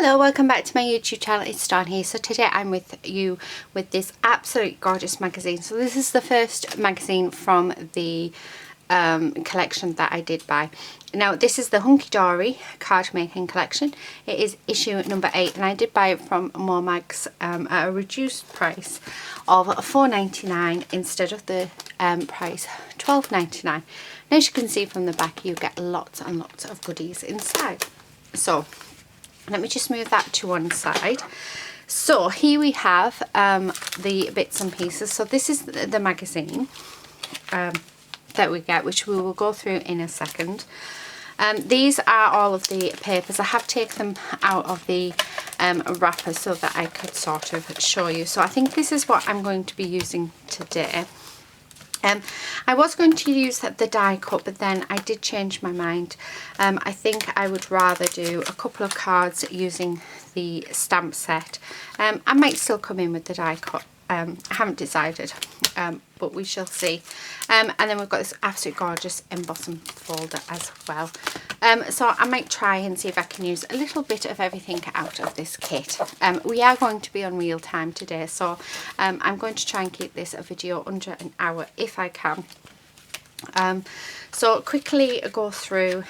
Hello, welcome back to my YouTube channel. It's Dawn here. So today I'm with you with this absolutely gorgeous magazine. So this is the first magazine from the collection that I did buy. Now this is the Hunkydory card making collection. It is issue number 8 and I did buy it from More Mags at a reduced price of £4.99 instead of the price £12.99. And as you can see from the back, you get lots and lots of goodies inside. So let me just move that to one side. So here we have the bits and pieces. So this is the magazine that we get, which we will go through in a second. These are all of the papers. I have taken them out of the wrapper so that I could sort of show you. So I think this is what I'm going to be using today. I was going to use the die cut, but then I did change my mind. I think I would rather do a couple of cards using the stamp set. I might still come in with the die cut. I haven't decided, but we shall see. And then we've got this absolute gorgeous embossing folder as well. So I might try and see if I can use a little bit of everything out of this kit. We are going to be on real time today, so I'm going to try and keep this a video under an hour if I can. So I'll quickly go through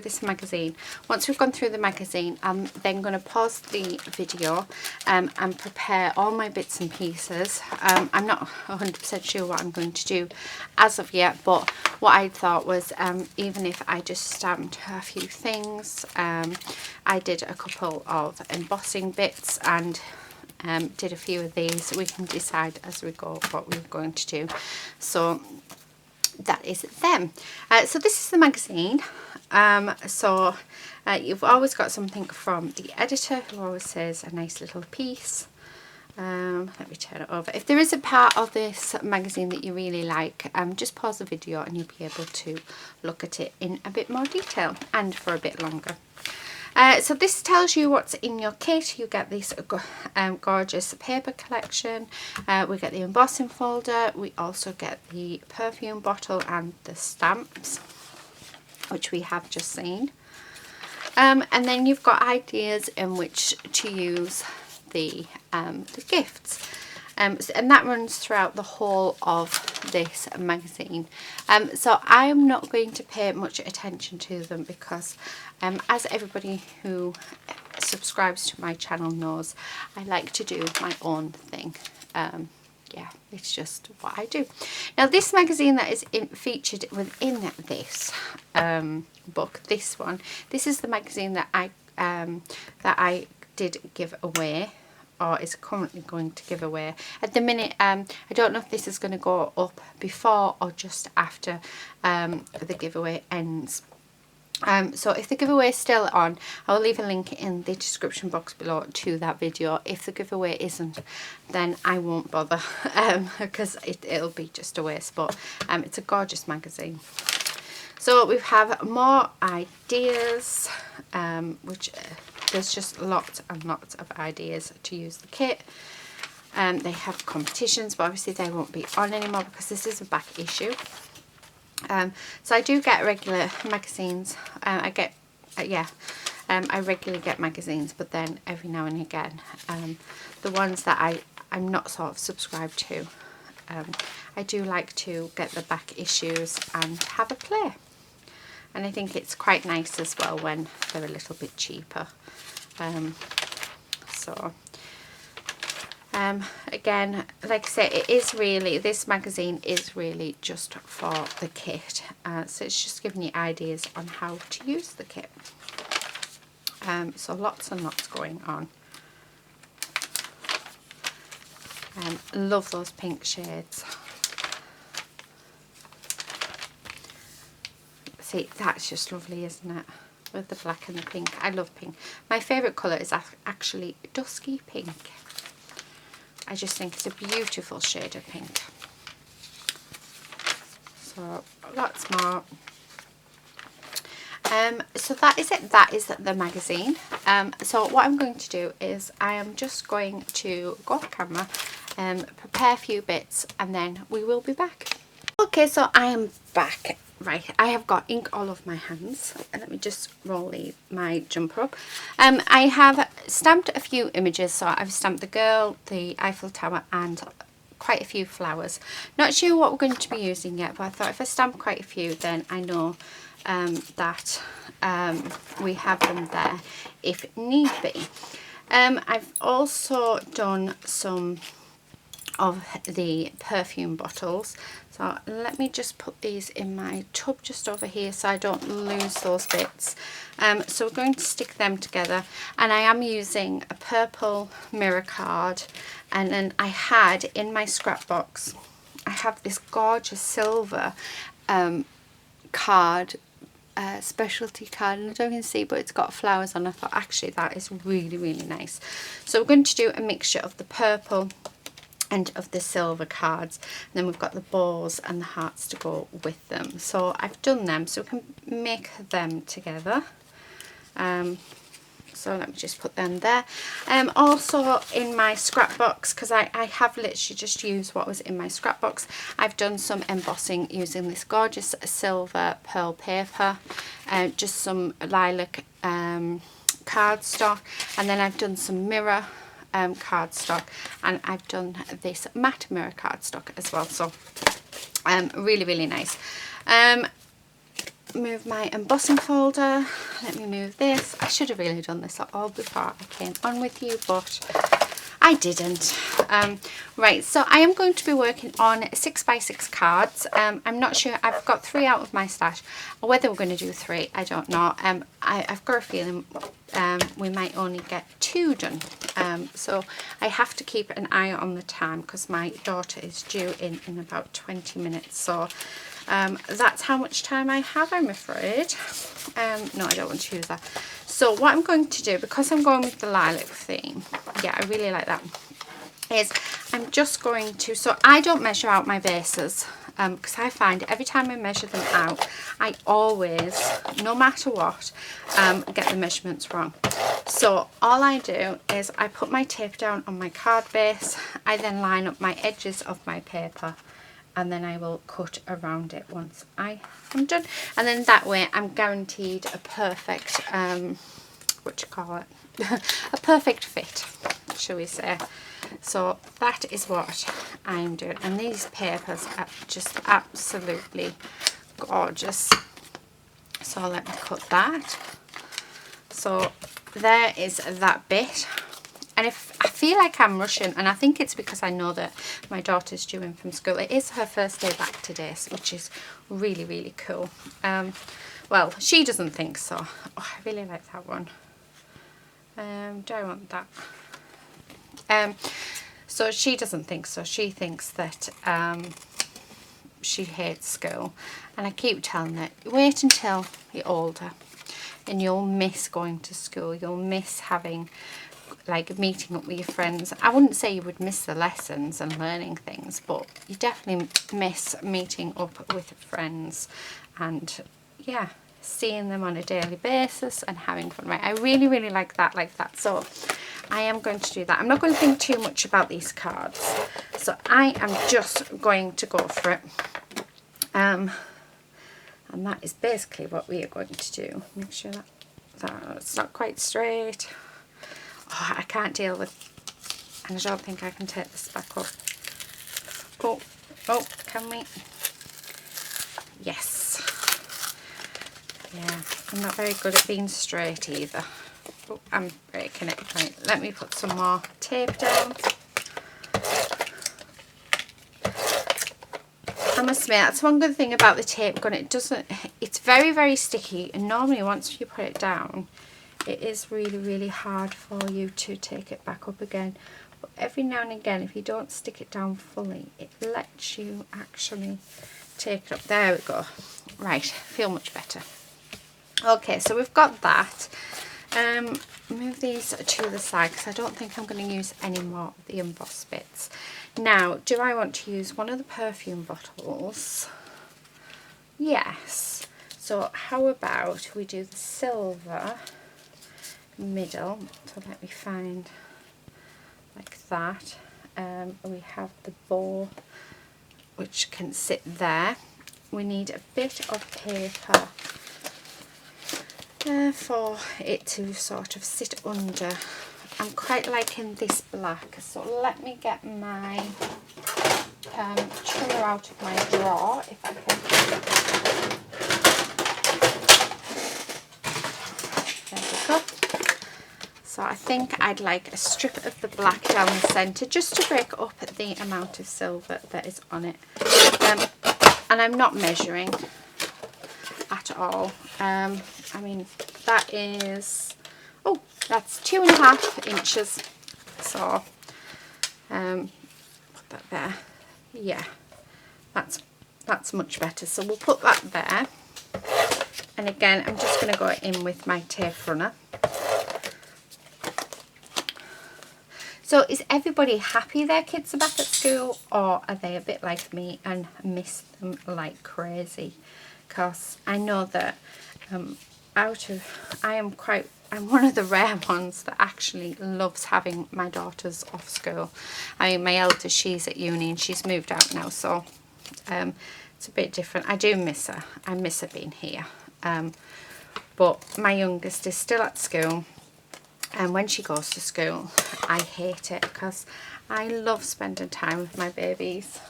this magazine. Once we've gone through the magazine, I'm then going to pause the video and prepare all my bits and pieces. I'm not 100% sure what I'm going to do as of yet, but what I thought was even if I just stamped a few things, I did a couple of embossing bits and did a few of these. We can decide as we go what we're going to do. So that is them. So this is the magazine. You've always got something from the editor who always says a nice little piece. Let me turn it over. If there is a part of this magazine that you really like, just pause the video and you'll be able to look at it in a bit more detail and for a bit longer. So this tells you what's in your kit. You get this gorgeous paper collection. We get the embossing folder. We also get the perfume bottle and the stamps, which we have just seen. And then you've got ideas in which to use the gifts. And that runs throughout the whole of this magazine. So I am not going to pay much attention to them because as everybody who subscribes to my channel knows, I like to do my own thing. Yeah, it's just what I do. Now this magazine that is featured within this book, this is the magazine that I did give away, or is currently going to give away. At the minute, I don't know if this is going to go up before or just after the giveaway ends. So if the giveaway is still on, I will leave a link in the description box below to that video. If the giveaway isn't, then I won't bother because it'll be just a waste, but it's a gorgeous magazine. So we have more ideas, which there's just lots and lots of ideas to use the kit. They have competitions, but obviously they won't be on anymore because this is a back issue. So I do get regular magazines. I regularly get magazines, but then every now and again, the ones that I'm not sort of subscribed to, I do like to get the back issues and have a play. And I think it's quite nice as well when they're a little bit cheaper. Again, like I say, this magazine is really just for the kit. So it's just giving you ideas on how to use the kit. So lots and lots going on. Love those pink shades. See, that's just lovely, isn't it? With the black and the pink. I love pink. My favourite colour is actually dusky pink. I just think it's a beautiful shade of pink. So lots more. So that is it. That is the magazine. So what I'm going to do is I am just going to go off camera and prepare a few bits and then we will be back. Okay, so I am back. Right, I have got ink all over my hands. Let me just roll my jumper up. I have stamped a few images. So I've stamped the girl, the Eiffel Tower, and quite a few flowers. Not sure what we're going to be using yet, but I thought if I stamp quite a few, then I know that we have them there if need be. I've also done some of the perfume bottles, so let me just put these in my tub just over here so I don't lose those bits. So we're going to stick them together, and I am using a purple mirror card, and then I had in my scrap box, I have this gorgeous silver card, specialty card, and I don't even see, but it's got flowers on. I thought actually that is really, really nice. So we're going to do a mixture of the purple and of the silver cards, and then we've got the bows and the hearts to go with them. So I've done them, so we can make them together. So let me just put them there. Also in my scrap box, because I have literally just used what was in my scrap box, I've done some embossing using this gorgeous silver pearl paper, just some lilac cardstock, and then I've done some mirror cardstock, and I've done this matte mirror cardstock as well. So really, really nice. Move my embossing folder. Let me move this. I should have really done this all before I came on with you, but I didn't. Right, so I am going to be working on 6x6 cards. I'm not sure. I've got 3 out of my stash. Whether we're going to do 3, I don't know. I've got a feeling we might only get 2 done. So I have to keep an eye on the time because my daughter is due in about 20 minutes. So that's how much time I have, I'm afraid. No, I don't want to use that. So what I'm going to do, because I'm going with the lilac theme, yeah, I really like that, is I'm just going to, so I don't measure out my bases, because I find every time I measure them out, I always, no matter what, get the measurements wrong. So all I do is I put my tape down on my card base, I then line up my edges of my paper, and then I will cut around it once I am done, and then that way I'm guaranteed a perfect a perfect fit, shall we say. So that is what I'm doing, and these papers are just absolutely gorgeous. So let me cut that. So there is that bit. And if I feel like I'm rushing, and I think it's because I know that my daughter's due in from school. It is her first day back today, which is really, really cool. Well, she doesn't think so. Oh, I really like that one. Do I want that? So she doesn't think so. She thinks that she hates school. And I keep telling her, wait until you're older and you'll miss going to school. You'll miss having, like, meeting up with your friends. I wouldn't say you would miss the lessons and learning things, but you definitely miss meeting up with friends and, yeah, seeing them on a daily basis and having fun. Right, I really, really like that. So I am going to do that. I'm not going to think too much about these cards. So I am just going to go for it. And that is basically what we are going to do. Make sure that it's not quite straight. Oh, I can't deal with, and I don't think I can take this back up. Oh, can we? Yes. Yeah, I'm not very good at being straight either. Oh, I'm breaking it. Right, let me put some more tape down. I must admit, that's one good thing about the tape gun. It's very, very sticky, and normally once you put it down, it is really, really hard for you to take it back up again. But every now and again, if you don't stick it down fully, it lets you actually take it up. There we go. Right, feel much better. Okay, so we've got that. Move these to the side because I don't think I'm going to use any more of the embossed bits. Now, do I want to use one of the perfume bottles? Yes. So how about we do the silver middle? So let me find like that. We have the bow which can sit there. we need a bit of paper for it to sort of sit under. I'm quite liking this black, so let me get my trimmer out of my drawer if I can. There we go. So I think I'd like a strip of the black down the centre just to break up the amount of silver that is on it. And I'm not measuring at all. I mean, that is, oh, that's 2.5 inches. So put that there. Yeah, that's much better. So we'll put that there. And again, I'm just going to go in with my tape runner. So is everybody happy their kids are back at school, or are they a bit like me and miss them like crazy? Because I know that I'm one of the rare ones that actually loves having my daughters off school. I mean, my eldest, she's at uni and she's moved out now, so it's a bit different. I do miss her. I miss her being here. But my youngest is still at school. And when she goes to school, I hate it because I love spending time with my babies.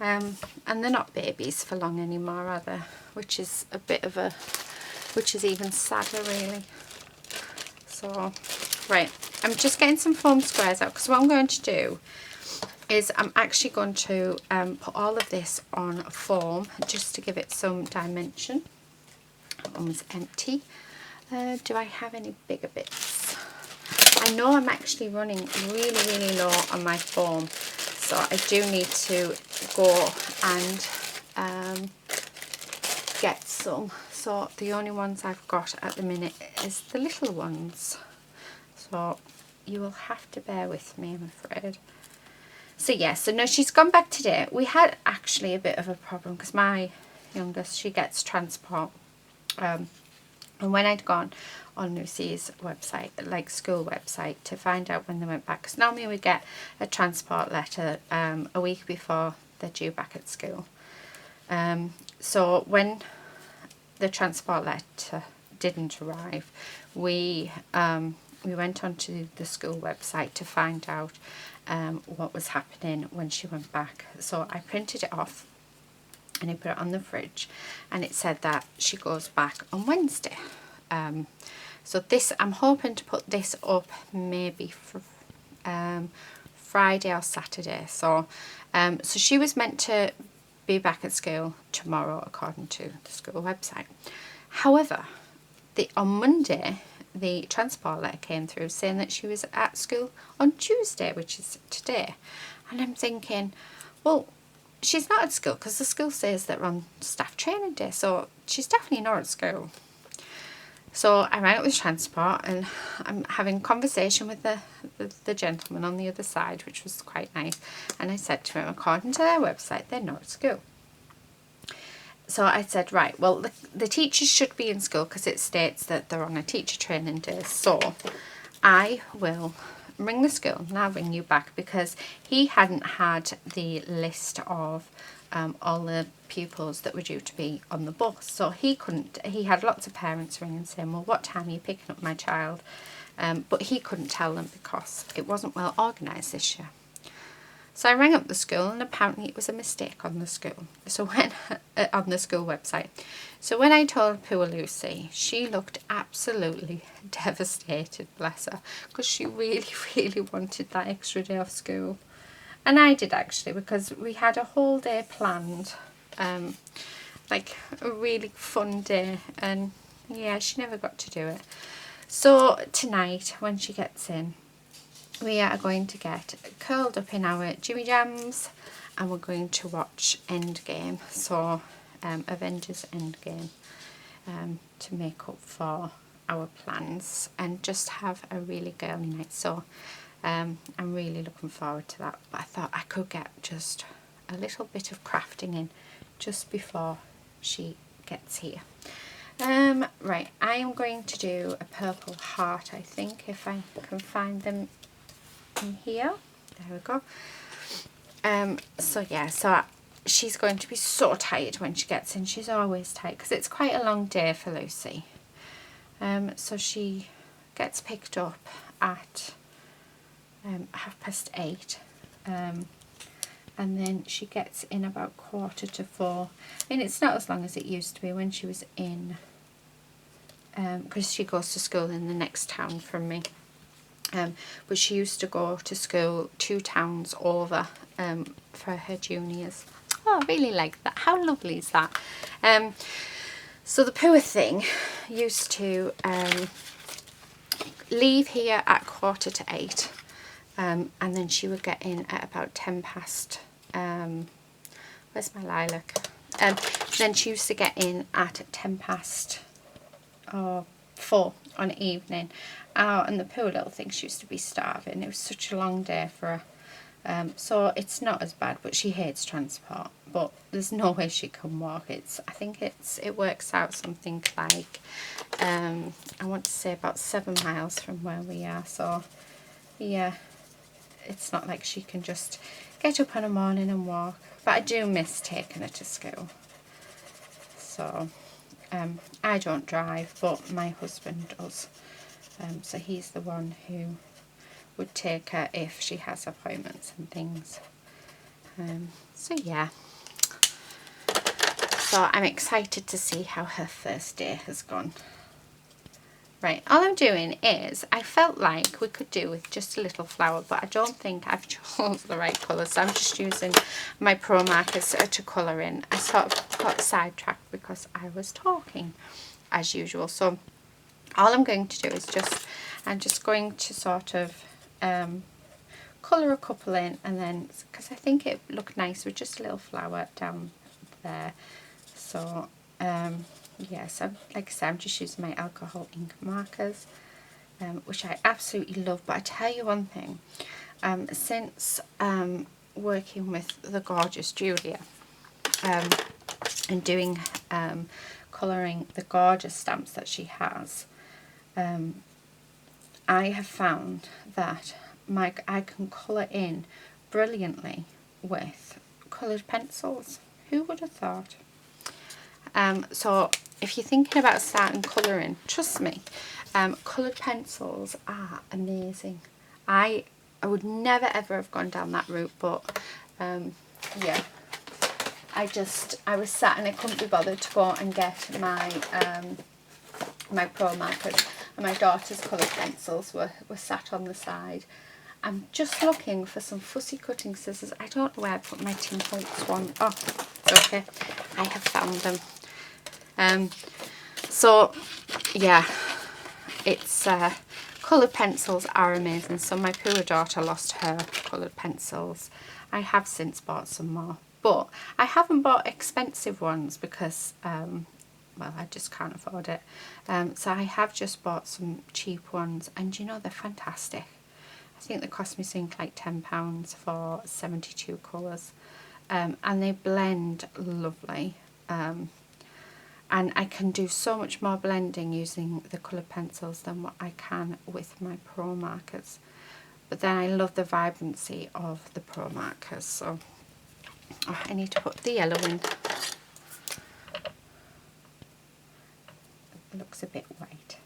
And they're not babies for long anymore, are they? Which is a bit of a, which is even sadder really. So, right, I'm just getting some foam squares out because what I'm going to do is I'm actually going to put all of this on foam just to give it some dimension. That one was empty. Do I have any bigger bits? I know I'm actually running really low on my foam, so I do need to go and get some. So the only ones I've got at the minute is the little ones, so you will have to bear with me, I'm afraid. So yeah, so no, she's gone back today. We had actually a bit of a problem because my youngest, she gets transport. And when I'd gone on Lucy's website, like school website, to find out when they went back, because normally we get a transport letter a week before they're due back at school. So when the transport letter didn't arrive, we went onto the school website to find out what was happening when she went back. So I printed it off and I put it on the fridge, and it said that she goes back on Wednesday. So this, I'm hoping to put this up maybe for Friday or Saturday. So so she was meant to be back at school tomorrow according to the school website. However, on Monday the transport letter came through saying that she was at school on Tuesday, which is today. And I'm thinking, well, she's not at school because the school says that we're on staff training day, so she's definitely not at school. So I rang up with transport and I'm having a conversation with the gentleman on the other side, which was quite nice. And I said to him, according to their website, they're not at school. So I said, right, well, the teachers should be in school because it states that they're on a teacher training day. So I will ring the school and I'll ring you back, because he hadn't had the list of all the pupils that were due to be on the bus. So he couldn't, he had lots of parents ringing saying, well, what time are you picking up my child? But he couldn't tell them because it wasn't well organised this year. So I rang up the school and apparently it was a mistake on the school. So when on the school website. So when I told poor Lucy, she looked absolutely devastated, bless her, because she really wanted that extra day off school. And I did actually, because we had a whole day planned, like a really fun day, and yeah, she never got to do it. So tonight when she gets in, we are going to get curled up in our Jimmy Jams and we're going to watch Endgame, so Avengers Endgame, to make up for our plans and just have a really girly night. So I'm really looking forward to that. But I thought I could get just a little bit of crafting in just before she gets here. Right, I am going to do a purple heart, I think, if I can find them in here. There we go. So yeah, so she's going to be so tired when she gets in. She's always tired because it's quite a long day for Lucy. So she gets picked up at 8:30, and then she gets in about 4:45. I mean, it's not as long as it used to be when she was in, because she goes to school in the next town from me. But she used to go to school 2 towns over for her juniors. Oh, I really like that. How lovely is that? So the poor thing used to leave here at 7:45, and then she would get in at about 10 past. Where's my lilac? Then she used to get in at 10 past 4 on the evening. And the poor little thing, she used to be starving. It was such a long day for her. So it's not as bad, but she hates transport. But there's no way she can walk. I think it works out something like, I want to say about 7 miles from where we are. So yeah, it's not like she can just get up in the morning and walk. But I do miss taking her to school. So I don't drive, but my husband does. So he's the one who would take her if she has appointments and things. So yeah. So I'm excited to see how her first day has gone. Right, all I'm doing is, I felt like we could do with just a little flower, but I don't think I've chosen the right colour, so I'm just using my Pro markers to colour in. I sort of got sidetracked because I was talking, as usual. So all I'm going to do is I'm just going to sort of colour a couple in, and then, because I think it looked nice with just a little flower down there. So yeah, so like I said, I'm just using my alcohol ink markers, which I absolutely love. But I tell you one thing, since working with the gorgeous Julia and doing colouring the gorgeous stamps that she has, I have found that I can colour in brilliantly with coloured pencils. Who would have thought? So if you're thinking about starting colouring, trust me, coloured pencils are amazing. I would never ever have gone down that route, but yeah, I was sat and I couldn't be bothered to go and get my my Pro markers, and my daughter's coloured pencils were sat on the side. I'm just looking for some fussy cutting scissors. I don't know where I put my Tim Holtz one. Oh, it's okay. I have found them. So yeah, it's coloured pencils are amazing. So my poor daughter lost her coloured pencils. I have since bought some more, but I haven't bought expensive ones because well, I just can't afford it. So I have just bought some cheap ones, and you know, they're fantastic. I think they cost me something like £10 for 72 colours, and they blend lovely. And I can do so much more blending using the coloured pencils than what I can with my Pro markers. But then I love the vibrancy of the Pro markers. So I need to put the yellow in. It looks a bit white.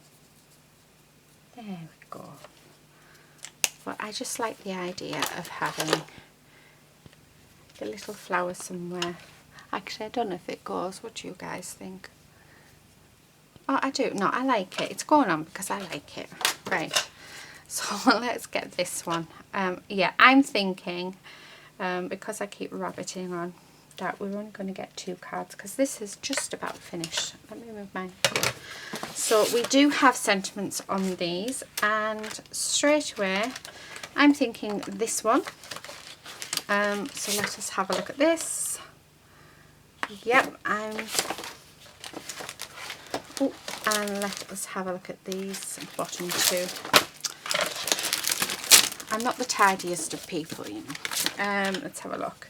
There we go. But I just like the idea of having the little flower somewhere. Actually, I don't know if it goes. What do you guys think? Oh, I do. No, I like it. It's going on because I like it. Right. So let's get this one. Yeah, I'm thinking, because I keep rabbiting on, that we're only going to get 2 cards because this is just about finished. Let me move mine. So we do have sentiments on these, and straight away I'm thinking this one. So let us have a look at this. Yep, and let us have a look at these bottom 2. I'm not the tidiest of people, you know. Let's have a look.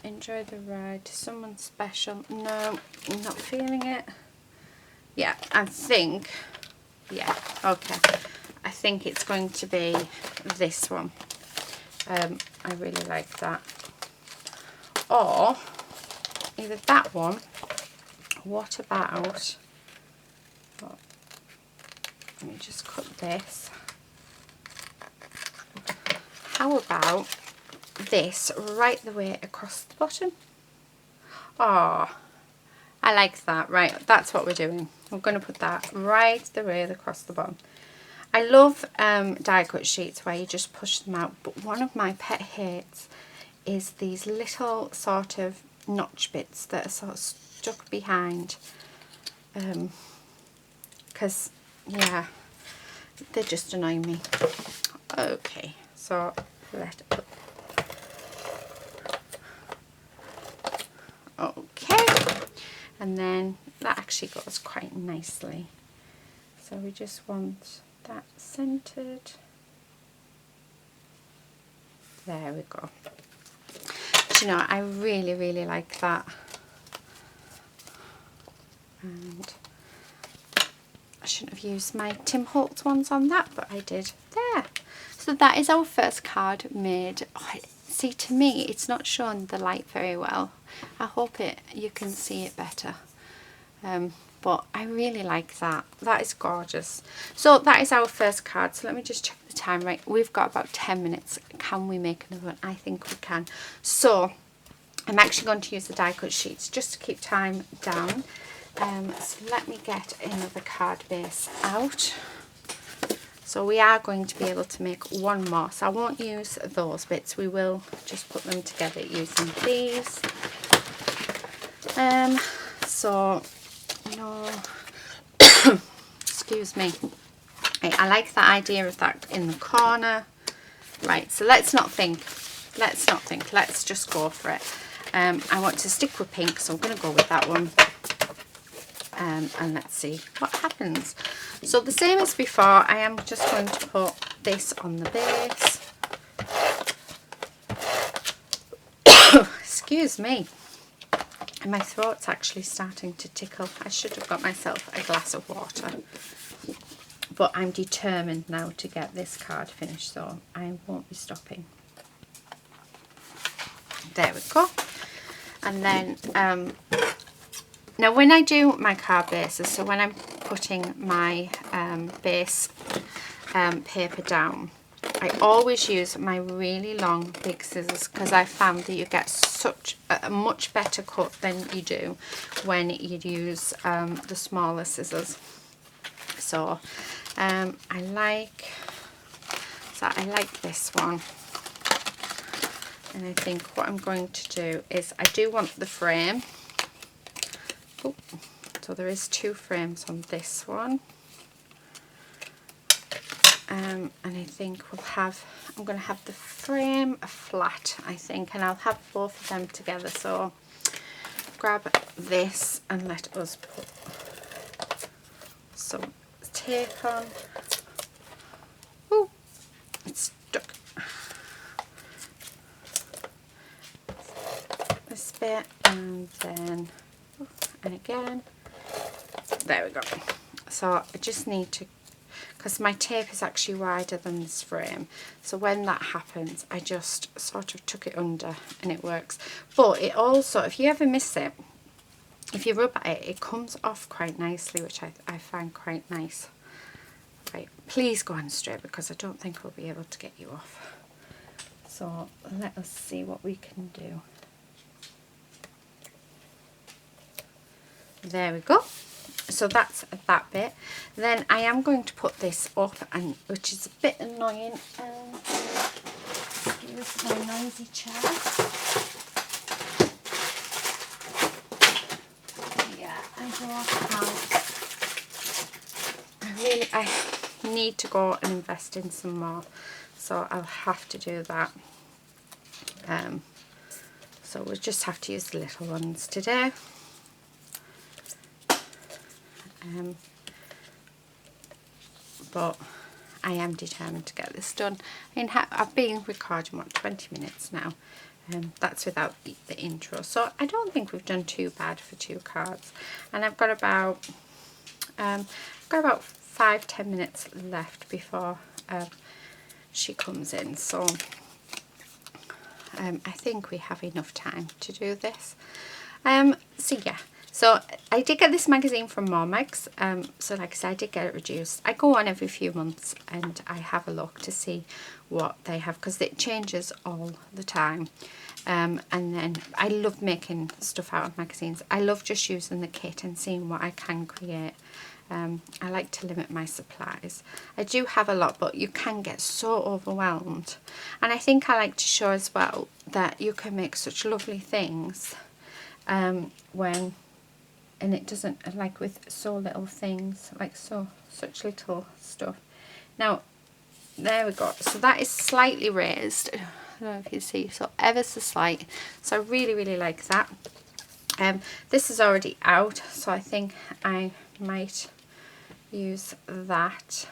Enjoy the ride. Someone special. No, I'm not feeling it. Yeah, I think, yeah, okay. I think it's going to be this one. I really like that. or either that one. What about, let me just cut this. How about this right the way across the bottom? Oh, I like that. Right, that's what we're doing. We're going to put that right the way across the bottom. I love die cut sheets where you just push them out, but one of my pet hates is these little sort of notch bits that are sort of stuck behind, because yeah, they just annoy me. Okay, so okay, and then that actually goes quite nicely, so we just want that centered. There we go. Do you know, I really like that, and I shouldn't have used my Tim Holtz ones on that, but I did there. So that is our first card made. Oh, see, to me it's not showing the light very well. I hope you can see it better, but I really like that. That is gorgeous. So that is our first card. So let me just check the time. Right, we've got about 10 minutes. Can we make another one? I think we can. So I'm actually going to use the die cut sheets just to keep time down. So let me get another card base out. So we are going to be able to make one more. So I won't use those bits. We will just put them together using these. So no, excuse me. Right, I like the idea of that in the corner. Right, so let's not think. Let's just go for it. I want to stick with pink, so I'm going to go with that one. And let's see what happens. So the same as before, I am just going to put this on the base. Excuse me. And my throat's actually starting to tickle. I should have got myself a glass of water. But I'm determined now to get this card finished, so I won't be stopping. There we go. And then now when I do my card bases, so when I'm putting my base paper down, I always use my really long big scissors, because I found that you get such a much better cut than you do when you use the smaller scissors. So I like this one. And I think what I'm going to do is, I do want the frame. Oh, so there is 2 frames on this one. And I think I'm going to have the frame flat, I think, and I'll have both of them together. So grab this and let us put some tape on. Oh, it's stuck. This bit, and then and again. There we go. So I just need to, because my tape is actually wider than this frame, so when that happens I just sort of tuck it under and it works. But it also, if you ever miss it, if you rub at it, it comes off quite nicely, which I find quite nice. Right, please go on straight, because I don't think we'll be able to get you off. So let us see what we can do. There we go. So that's that bit. Then I am going to put this up, and which is a bit annoying. Here's my noisy chair. Yeah, I need to go and invest in some more, so I'll have to do that. So we'll just have to use the little ones today. But I am determined to get this done. I mean, I've been recording, what, 20 minutes now. That's without the intro. So I don't think we've done too bad for 2 cards. And I've got about 5-10 minutes left before she comes in. So I think we have enough time to do this. So yeah, so I did get this magazine from Marmags. So like I said, I did get it reduced. I go on every few months and I have a look to see what they have, because it changes all the time. And then I love making stuff out of magazines. I love just using the kit and seeing what I can create. I like to limit my supplies. I do have a lot, but you can get so overwhelmed. And I think I like to show as well that you can make such lovely things when, and it doesn't, like with so little things, like such little stuff. Now, there we go. So that is slightly raised. I don't know if you see, so ever so slight. So I really, really like that. This is already out, so I think I might use that.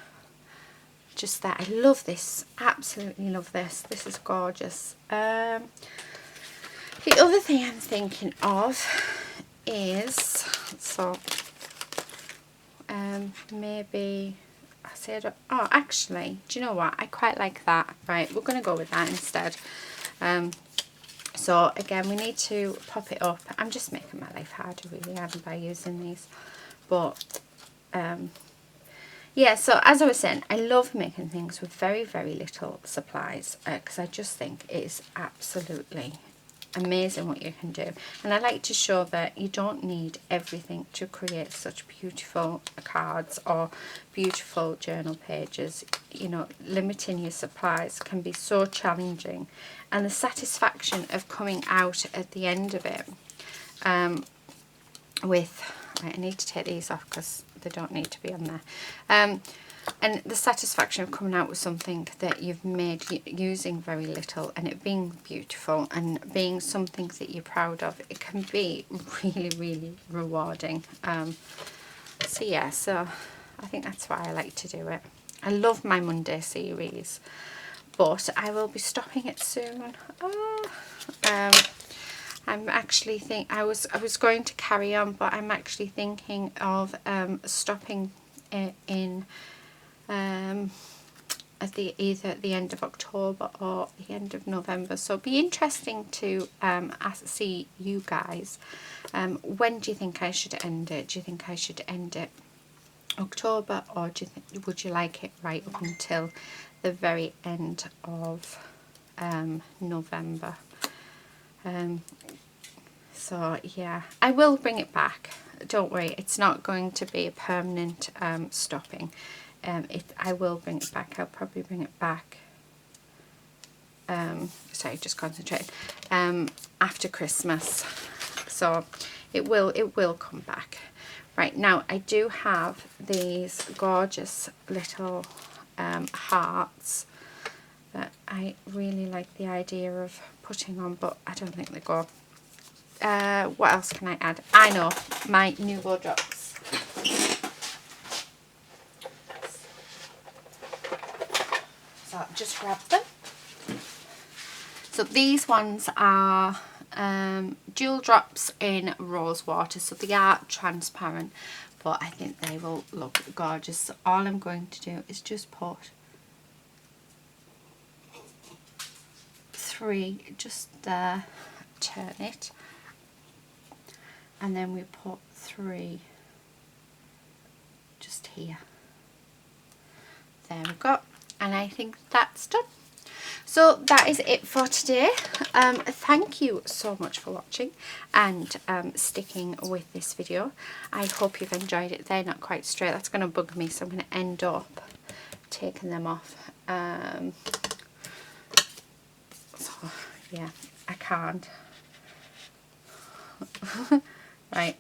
Just that. I love this. Absolutely love this. This is gorgeous. The other thing I'm thinking of is, so maybe I said, oh actually, do you know what, I quite like that. Right, we're going to go with that instead. So again, we need to pop it up. I'm just making my life harder really, by using these, but yeah, so as I was saying, I love making things with very, very little supplies, because I just think it is absolutely amazing what you can do. And I like to show that you don't need everything to create such beautiful cards or beautiful journal pages. You know, limiting your supplies can be so challenging, and the satisfaction of coming out at the end of it with, right, I need to take these off because they don't need to be on there. And the satisfaction of coming out with something that you've made using very little, and it being beautiful and being something that you're proud of, it can be really, really rewarding. So yeah, so I think that's why I like to do it. I love my Monday series, but I will be stopping it soon. I'm actually I was going to carry on, but I'm actually thinking of stopping it in at either the end of October or the end of November. So it'll be interesting to see you guys. When do you think I should end it? Do you think I should end it October, or do you think, would you like it right up until the very end of November? So yeah, I will bring it back. Don't worry, it's not going to be a permanent stopping. I will bring it back. I'll probably bring it back. Sorry, just concentrate. After Christmas, so it will come back. Right, now I do have these gorgeous little hearts that I really like the idea of putting on, but I don't think they go. What else can I add? I know, my Nuvo drops. So I'll just grab them. So these ones are jewel drops in rose water, so they are transparent, but I think they will look gorgeous. So all I'm going to do is just put 3 just there, turn it, and then we put 3 just here. There we go, and I think that's done. So that is it for today. Thank you so much for watching and sticking with this video. I hope you've enjoyed it. They're not quite straight. That's going to bug me, so I'm going to end up taking them off. So yeah, I can't. Right,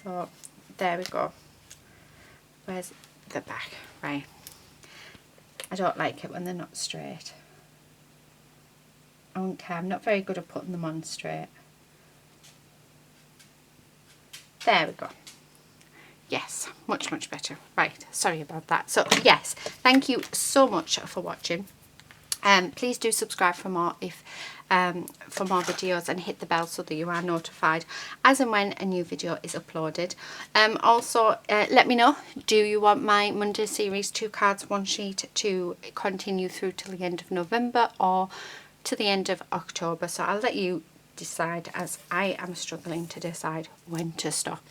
so there we go. Where's the back? Right, I don't like it when they're not straight. I don't care, I'm not very good at putting them on straight. There we go. Yes, much better. Right, sorry about that. So yes, thank you so much for watching. Please do subscribe for more for more videos, and hit the bell so that you are notified as and when a new video is uploaded. Also, let me know, do you want my Monday series 2 cards 1 sheet to continue through till the end of November, or to the end of October, so I'll let you decide, as I am struggling to decide when to stop.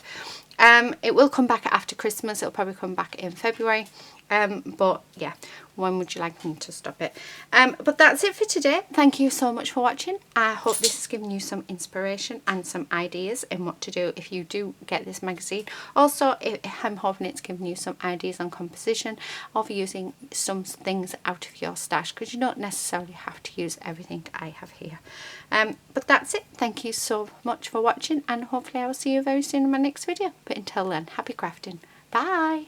It will come back after Christmas. It'll probably come back in February. But yeah, when would you like me to stop it? But that's it for today. Thank you so much for watching. I hope this has given you some inspiration and some ideas in what to do if you do get this magazine. Also, I'm hoping it's given you some ideas on composition of using some things out of your stash, because you don't necessarily have to use everything I have here. But that's it. Thank you so much for watching, and hopefully I will see you very soon in my next video. But until then, happy crafting. Bye.